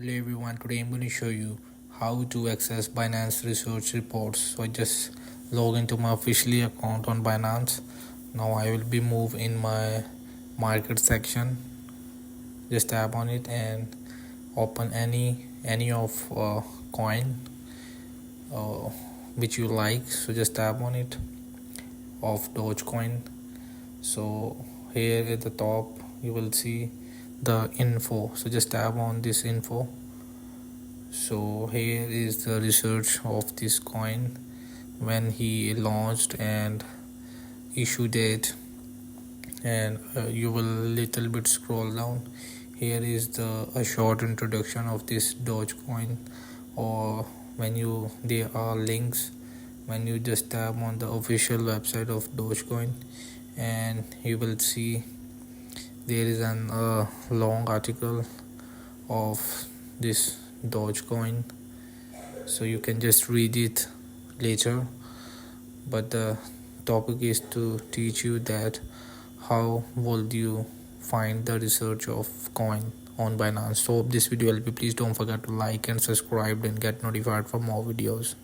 Hello everyone, today I'm going to show you how to access Binance research reports. So I just log into my officially account on Binance. Now I will be moved in my market section. Just tap on it and open any of coin uh, which you like. So just tap on it of Dogecoin. So here at the top you will see the info. So just tap on this info. So here is the research of this coin, when he launched and issue date, and you will little bit scroll down. Here is a short introduction of this Dogecoin, or when you there are links when you just tap on the official website of Dogecoin, and you will see there is an long article of this Dogecoin, so you can just read it later, but the topic is to teach you that how will you find the research of coin on Binance. So hope this video help you. Please don't forget to like and subscribe and get notified for more videos.